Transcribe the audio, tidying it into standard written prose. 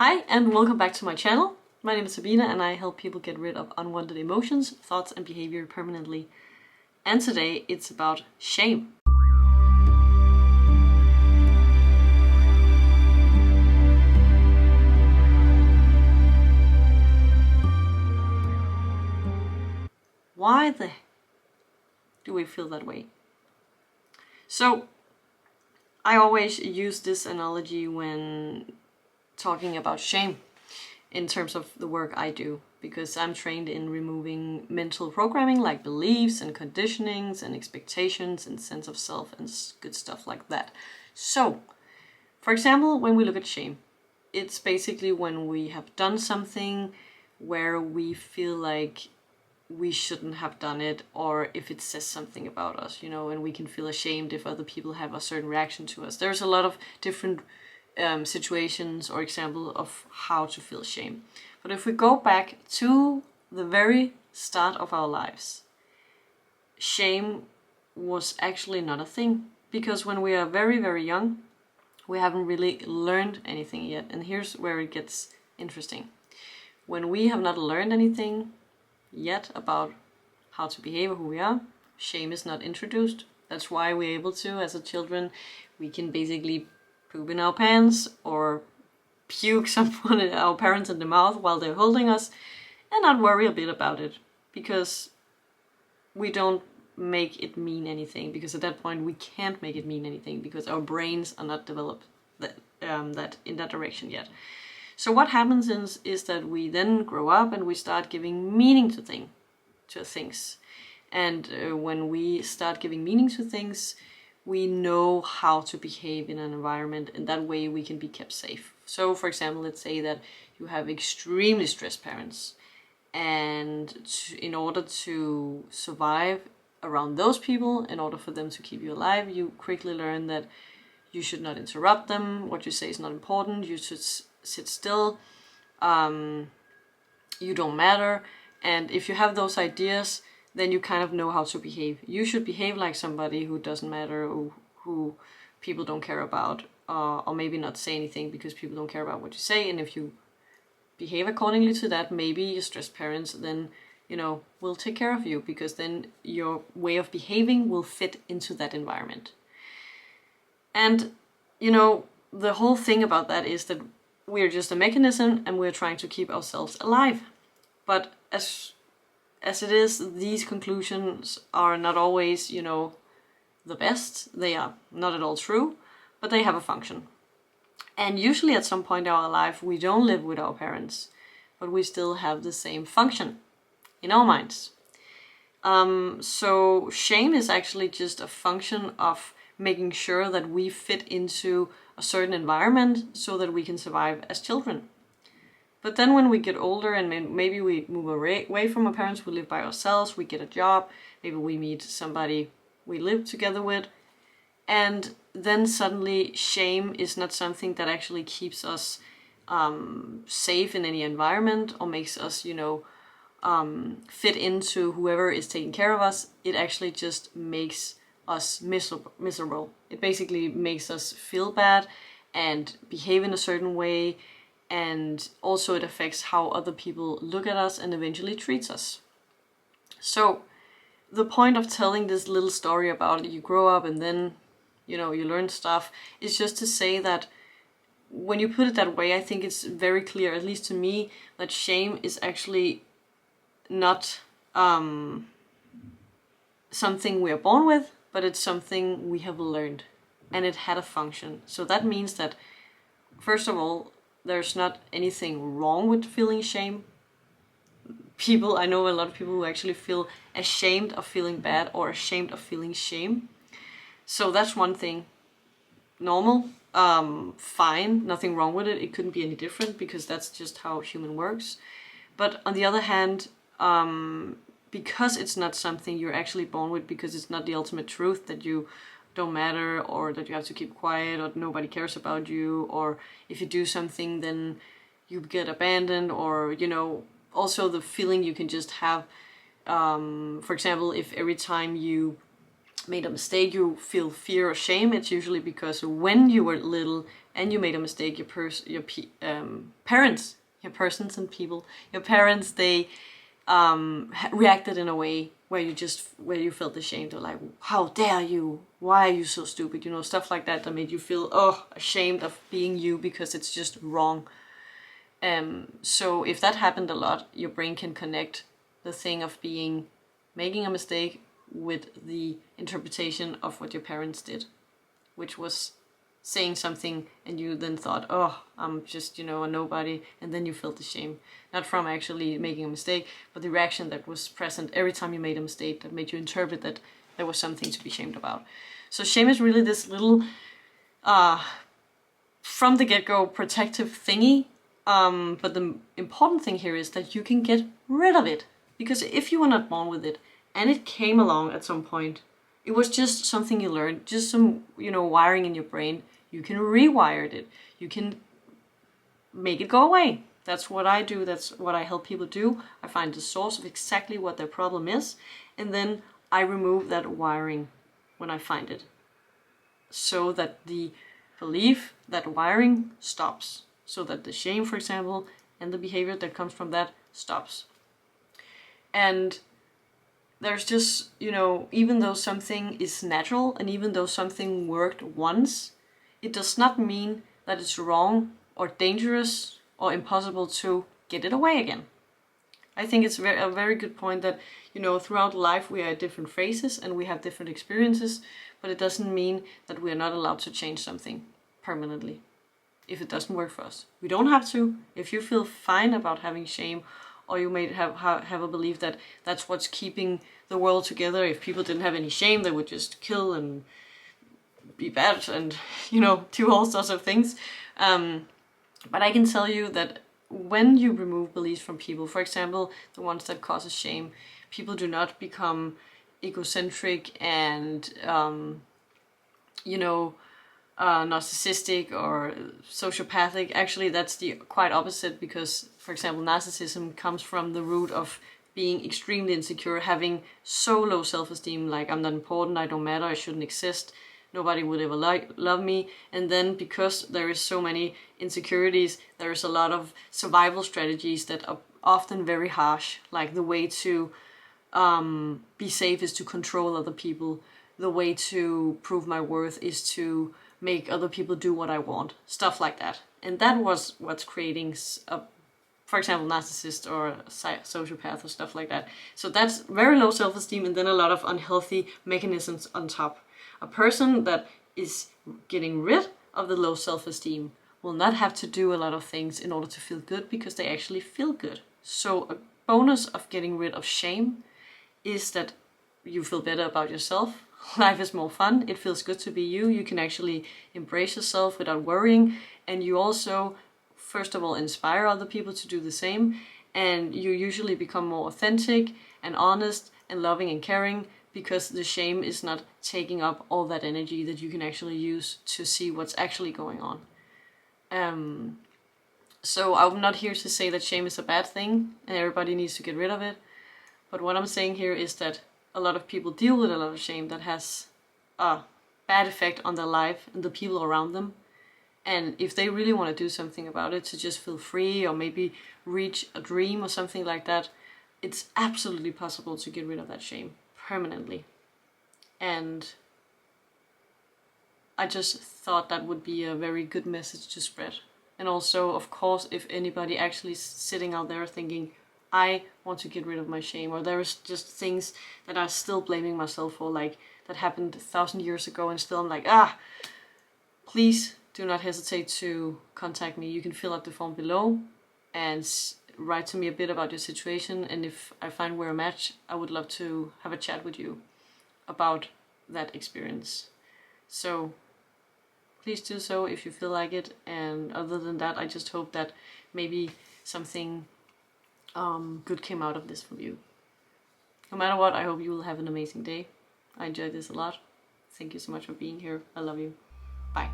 Hi and welcome back to my channel. My name is Sabina and I help people get rid of unwanted emotions, thoughts and behavior permanently. And today it's about shame. Why the do we feel that way? So I always use this analogy when talking about shame in terms of the work I do, because I'm trained in removing mental programming like beliefs and conditionings and expectations and sense of self and good stuff like that. So, for example, when we look at shame, it's basically when we have done something where we feel like we shouldn't have done it, or if it says something about us, and we can feel ashamed if other people have a certain reaction to us. There's a lot of different situations or example of how to feel shame. But if we go back to the very start of our lives, shame was actually not a thing, because when we are very, very young, we haven't really learned anything yet. And here's where it gets interesting. When we have not learned anything yet about how to behave or who we are, shame is not introduced. That's why we're able to, as a children, we can basically poop in our pants or puke our parents in the mouth while they're holding us and not worry a bit about it, because we don't make it mean anything, because at that point we can't make it mean anything because our brains are not developed that in that direction yet. So what happens is that we then grow up and we start giving meaning to things. And when we start giving meaning to things, we know how to behave in an environment, and that way we can be kept safe. So for example, let's say that you have extremely stressed parents, and in order to survive around those people, in order for them to keep you alive, you quickly learn that you should not interrupt them, what you say is not important, you should sit still, you don't matter. And if you have those ideas, then you kind of know how to behave. You should behave like somebody who doesn't matter, who people don't care about, or maybe not say anything because people don't care about what you say. And if you behave accordingly to that, maybe your stressed parents then, will take care of you, because then your way of behaving will fit into that environment. And, the whole thing about that is that we're just a mechanism and we're trying to keep ourselves alive. But as it is, these conclusions are not always, the best. They are not at all true, but they have a function. And usually at some point in our life, we don't live with our parents, but we still have the same function in our minds. So shame is actually just a function of making sure that we fit into a certain environment so that we can survive as children. But then when we get older and maybe we move away from our parents, we live by ourselves, we get a job, maybe we meet somebody we live together with, and then suddenly shame is not something that actually keeps us safe in any environment or makes us, fit into whoever is taking care of us. It actually just makes us miserable. It basically makes us feel bad and behave in a certain way. And also it affects how other people look at us and eventually treats us. So the point of telling this little story about you grow up and then, you learn stuff, is just to say that when you put it that way, I think it's very clear, at least to me, that shame is actually not something we are born with, but it's something we have learned, and it had a function. So that means that, first of all, there's not anything wrong with feeling shame. I know a lot of people who actually feel ashamed of feeling bad or ashamed of feeling shame. So that's one thing. Normal, fine, nothing wrong with it. It couldn't be any different, because that's just how human works. But on the other hand, because it's not something you're actually born with, because it's not the ultimate truth that you don't matter, or that you have to keep quiet, or nobody cares about you, or if you do something then you get abandoned, or also the feeling you can just have, for example, if every time you made a mistake, you feel fear or shame, it's usually because when you were little and you made a mistake, parents, your persons and people, your parents, they reacted in a way where you felt ashamed, or like, how dare you, why are you so stupid, stuff like that, that made you feel ashamed of being you because it's just wrong. So if that happened a lot, your brain can connect the thing of making a mistake with the interpretation of what your parents did, which was saying something and you then thought, oh, I'm just, a nobody, and then you felt the shame, not from actually making a mistake, but the reaction that was present every time you made a mistake that made you interpret that there was something to be shamed about. So shame is really this little, from the get-go, protective thingy, but the important thing here is that you can get rid of it, because if you were not born with it, and it came along at some point, it was just something you learned, just some, wiring in your brain. You can rewire it. You can make it go away. That's what I do. That's what I help people do. I find the source of exactly what their problem is, and then I remove that wiring when I find it, so that the belief, that wiring stops, so that the shame, for example, and the behavior that comes from that stops. And there's just, even though something is natural and even though something worked once, it does not mean that it's wrong or dangerous or impossible to get it away again. I think it's a very good point that, throughout life we are at different phases and we have different experiences, but it doesn't mean that we are not allowed to change something permanently if it doesn't work for us. We don't have to. If you feel fine about having shame, or you may have a belief that that's what's keeping the world together. If people didn't have any shame, they would just kill and be bad and, do all sorts of things. But I can tell you that when you remove beliefs from people, for example, the ones that causes shame, people do not become egocentric and, narcissistic or sociopathic. Actually, that's the quite opposite, because, for example, narcissism comes from the root of being extremely insecure, having so low self-esteem, like I'm not important, I don't matter, I shouldn't exist, nobody would ever love me. And then because there is so many insecurities, there is a lot of survival strategies that are often very harsh, like the way to be safe is to control other people, the way to prove my worth is to make other people do what I want, stuff like that. And that was what's creating for example, narcissist or a sociopath or stuff like that. So that's very low self-esteem, and then a lot of unhealthy mechanisms on top. A person that is getting rid of the low self-esteem will not have to do a lot of things in order to feel good, because they actually feel good. So a bonus of getting rid of shame is that you feel better about yourself. Life is more fun. It feels good to be you. You can actually embrace yourself without worrying. And you also, first of all, inspire other people to do the same. And you usually become more authentic and honest and loving and caring, because the shame is not taking up all that energy that you can actually use to see what's actually going on. So I'm not here to say that shame is a bad thing and everybody needs to get rid of it. But what I'm saying here is that a lot of people deal with a lot of shame that has a bad effect on their life and the people around them. And if they really want to do something about it, to just feel free or maybe reach a dream or something like that, it's absolutely possible to get rid of that shame permanently. And I just thought that would be a very good message to spread. And also, of course, if anybody actually is sitting out there thinking, I want to get rid of my shame, or there's just things that I'm still blaming myself for, like that happened 1,000 years ago, and still I'm like, please do not hesitate to contact me. You can fill out the form below and write to me a bit about your situation, and if I find we're a match, I would love to have a chat with you about that experience. So please do so if you feel like it. And other than that, I just hope that maybe something good came out of this for you. No matter what, I hope you will have an amazing day. I enjoyed this a lot. Thank you so much for being here. I love you. Bye.